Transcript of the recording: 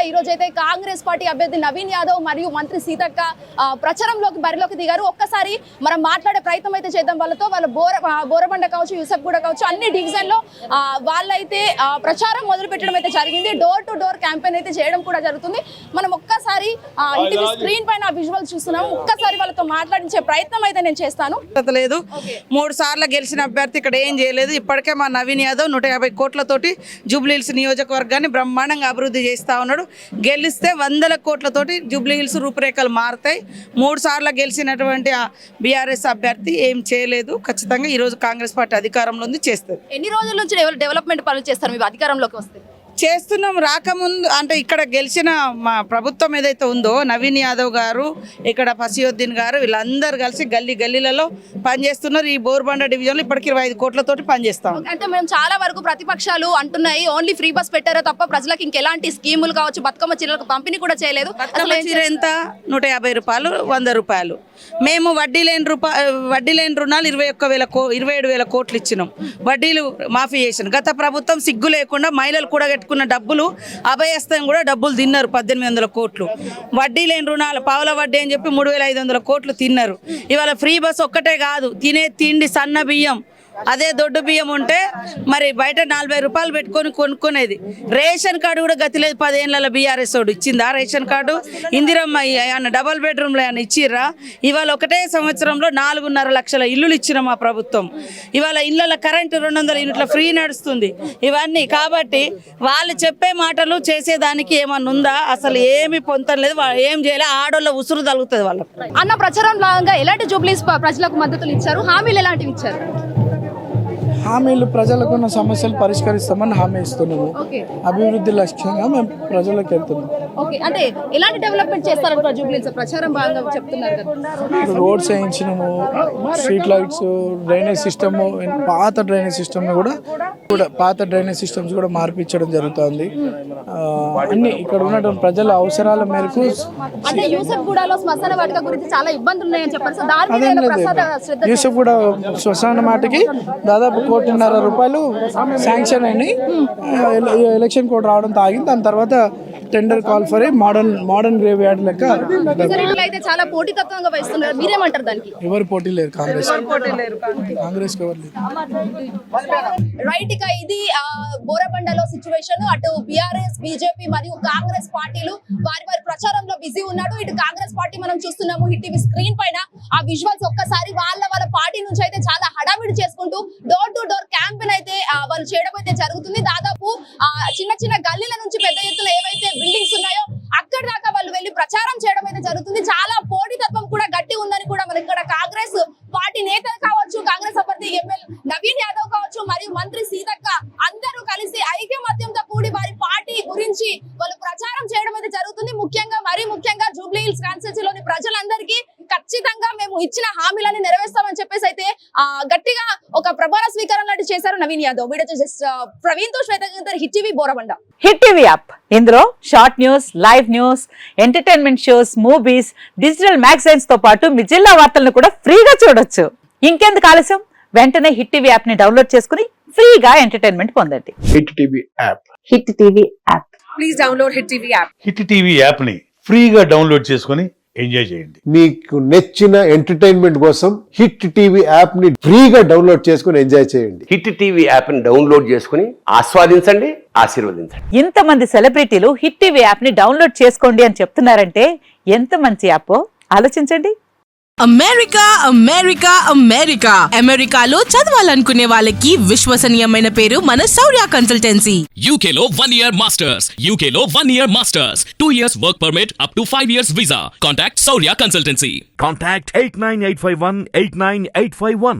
ఈ రోజు అయితే కాంగ్రెస్ పార్టీ అభ్యర్థి నవీన్ యాదవ్ మరియు మంత్రి సీతక్క ప్రచారంలోకి బరిలోకి దిగారు. ఒక్కసారి మనం మాట్లాడే ప్రయత్నం అయితే చేద్దాం వాళ్ళతో. వాళ్ళ బోరబండ కావచ్చు, యూసఫ్గూడ కావచ్చు, అన్ని డివిజన్లో వాళ్ళైతే ప్రచారం మొదలు పెట్టడం అయితే జరిగింది. డోర్ టు డోర్ క్యాంపెయిన్ అయితే చేయడం కూడా జరుగుతుంది. మనం ఒక్కసారి ఇంటికి స్క్రీన్ పైన విజువల్ చూస్తున్నాము. ఒక్కసారి వాళ్ళతో మాట్లాడించే ప్రయత్నం అయితే నేను చేస్తాను. లేదు 3 సార్లు గెలిచిన అభ్యర్థి ఇక్కడ ఏం చేయలేదు. ఇప్పటికే మా నవీన్ యాదవ్ 150 కోట్లతోటి జూబ్లీహిల్స్ నియోజకవర్గాన్ని బ్రహ్మాండంగా అభివృద్ధి చేస్తా ఉన్నాడు. గెలిస్తే 100 కోట్లతోటి జూబ్లీహిల్స్ రూపురేఖలు మారుతాయి. 3 సార్లు గెలిచినటువంటి బీఆర్ఎస్ అభ్యర్థి ఏం చేయలేదు. ఖచ్చితంగా ఈరోజు కాంగ్రెస్ పార్టీ అధికారంలో ఉంది, చేస్తారు. ఎన్ని రోజుల నుంచి డెవలప్మెంట్ పనులు చేస్తారు మీ అధికారంలోకి వస్తే? చేస్తున్నాం. రాకముందు అంటే ఇక్కడ గెలిచిన మా ప్రభుత్వం ఏదైతే ఉందో నవీన్ యాదవ్ గారు, ఇక్కడ ఫసియుద్దీన్ గారు, వీళ్ళందరూ కలిసి గల్లీలలో పనిచేస్తున్నారు. ఈ బోర్బండ డివిజన్లో ఇప్పటికి 25 కోట్లతోటి పనిచేస్తాం. అంటే మేము చాలా వరకు ప్రతిపక్షాలు అంటున్నాయి ఓన్లీ ఫ్రీ బస్ పెట్టారో తప్ప ప్రజలకు ఇంకెలాంటి స్కీములు కావచ్చు, బతుకమ్మ చీరలకు పంపిణీ కూడా చేయలేదు. బతుకమ్మ చీర ఎంత? 150 రూపాయలు, 100 రూపాయలు. మేము వడ్డీ లేని రుణాలు 27,000 కోట్లు ఇచ్చినాం. వడ్డీలు మాఫీ చేసినాం. గత ప్రభుత్వం సిగ్గు లేకుండా మహిళలు కూడా పెట్టుకున్న డబ్బులు అభయస్థం కూడా డబ్బులు తిన్నారు. 1,800 కోట్లు వడ్డీ లేని రుణాలు, పావుల వడ్డీ అని చెప్పి 3,500 కోట్లు తిన్నారు. ఇవాళ ఫ్రీ బస్ ఒక్కటే కాదు, తినే తిండి సన్న బియ్యం, అదే దొడ్డు బియ్యం ఉంటే మరి బయట 40 రూపాయలు పెట్టుకొని కొనుక్కునేది. రేషన్ కార్డు కూడా గతి లేదు. 10 ఏళ్ళ బీఆర్ఎస్ వాడు ఇచ్చిందా రేషన్ కార్డు? ఇందిరమ్మ ఏమన్నా డబల్ బెడ్రూమ్లో ఏమన్నా ఇచ్చిర్రా? ఇవాళ ఒకటే సంవత్సరంలో 4.5 లక్షల ఇల్లులు ఇచ్చిన మా ప్రభుత్వం. ఇవాళ ఇళ్ళ కరెంటు 200 యూనిట్ల ఫ్రీ నడుస్తుంది. ఇవన్నీ కాబట్టి వాళ్ళు చెప్పే మాటలు చేసేదానికి ఏమన్నా ఉందా? అసలు ఏమి పొంతం లేదు. ఏం చేయలే. ఆడోళ్ళ ఉసురు తగులుతుంది వాళ్ళకు. అన్న ప్రచారం లాగా ఎలాంటి జూబ్లీస్ ప్రజలకు మద్దతులు ఇచ్చారు? హామీలు ఎలాంటివి ఇచ్చారు? హామీలు ప్రజలకు ఉన్న సమస్యలు పరిష్కరిస్తామని హామీ ఇస్తున్నాము. అభివృద్ధి లక్ష్యంగా మేము ప్రజలకు వెళ్తున్నాం. అంటే ఎలాంటి డెవలప్మెంట్ చేస్తారంట జూబ్లీస్ ప్రచారం భాగంగా చెప్తున్నారు కదా? రోడ్స్ వేయించినాము, స్ట్రీట్ లైట్స్, డ్రైనేజ్ సిస్టమ్, పాత డ్రైనేజ్ సిస్టమ్స్ కూడా మార్పించడం జరుగుతుంది. అన్ని ఇక్కడ ఉన్నటువంటి ప్రజల అవసరాల మేరకు. అంటే యూసఫ్గూడలో శ్మశాన వాటిక గురించి చాలా ఇబ్బందులు ఉన్నాయని చెప్పారు. అదేం లేదు, యూసఫ్గూడ శ్మశాన వాటికి దాదాపు 1,50,00,000 రూపాయలు శాంక్షన్ అయినాయి. ఎలక్షన్ కోడ్ రావడం తాగింది. దాని తర్వాత tender call for modern grave yard లెక్క. అయితే చాలా పోటీతత్వంగా వహిస్తున్నారు. మీరేమంటారు దానికి? ఎవరు పోటీ లేరు. కాంగ్రెస్ ఎవరు లేరు. రైట్. ఇక ఇది బోరబండలో సిచ్యువేషన్. అటు బీఆర్ఎస్, బీజేపీ మరియు కాంగ్రెస్ పార్టీలు వారి ప్రచారంలో బిజీ ఉన్నాడు. ఇటు కాంగ్రెస్ పార్టీ మనం చూస్తున్నాము హిట్ టీవీ స్క్రీన్ పైన ఆ విజువల్స్. ఒక్కసారి వాళ్ళ పార్టీ నుంచి అయితే చాలా హడావిడి చేసుకుంటూ డోర్ టు డోర్ క్యాంపెయిన్ అయితే వాళ్ళు చేయడం అయితే జరుగుతుంది. దాదాపు చిన్న గల్లీల నుంచి పెద్ద ఎత్తున ఏవైతే బిల్డింగ్స్ ఉన్నాయో అక్కడి దాకా వాళ్ళు వెళ్లి ప్రచారం చేయడం అయితే జరుగుతుంది. చాలా పోటీతత్వం కూడా గట్టి ఉందని కూడా మనకి ఇక్కడ కాంగ్రెస్ పార్టీ నేతలు కావచ్చు, కాంగ్రెస్ అభ్యర్థి ఎమ్మెల్యే నవీన్ యాదవ్ కావచ్చు మరియు మంత్రి సీతక్క అందరూ కలిసి ఐకమత్యంతో కూడి వారి పార్టీ గురించి వాళ్ళు ప్రచారం చేయడం అయితే జరుగుతుంది. ముఖ్యంగా జూబ్లీహిల్స్ కాన్స్టిట్యూన్సీలోని ప్రజలందరికీ ఖచ్చితంగా మేము ఇచ్చిన హామీలని నెరవేర్స్తామని చెప్పేసి అయితే గట్టిగా ఒక ప్రమాణ స్వీకారం లాంటి చేశారు నవీన్ యాదవ్. ప్రవీణ్ తో Shweta, hit TV Borabanda. Hit TV app ఇందులో short news, live news, entertainment shows, movies, digital magazines తో పాటు మీ జిల్లా వార్తలను కూడా ఫ్రీగా చూడొచ్చు. ఇంకెందుకు ఆలస్యం? వెంటనే హిట్ టీవీ యాప్ ని డౌన్లోడ్ చేసుకుని ఫ్రీగా ఎంటర్టైన్మెంట్ పొందండి. Hit TV app. Hit TV app. Please download hit TV app. Hit TV app ని ఫ్రీగా డౌన్లోడ్ చేసుకుని ఎంజాయ్ చేయండి. మీకు నచ్చిన ఎంటర్టైన్మెంట్ కోసం హిట్ టీవీ యాప్ ని ఫ్రీగా డౌన్లోడ్ చేసుకుని ఎంజాయ్ చేయండి. హిట్ టీవీ యాప్ ని డౌన్లోడ్ చేసుకుని ఆస్వాదించండి, ఆశీర్వదించండి. ఇంతమంది సెలబ్రిటీలు హిట్ టీవీ యాప్ ని డౌన్లోడ్ చేసుకోండి అని చెప్తున్నారంటే ఎంత మంచి యాప్ ఆలోచించండి. అమెరికాలో చదవాలనుకునే వాళ్ళకి విశ్వసనీయమైన పేరు మన శౌర్య కన్సల్టెన్సీ. UK లో 1 year masters, 2 years work permit up to 5 years visa. Contact Saurya Consultancy. Contact 89851 89851.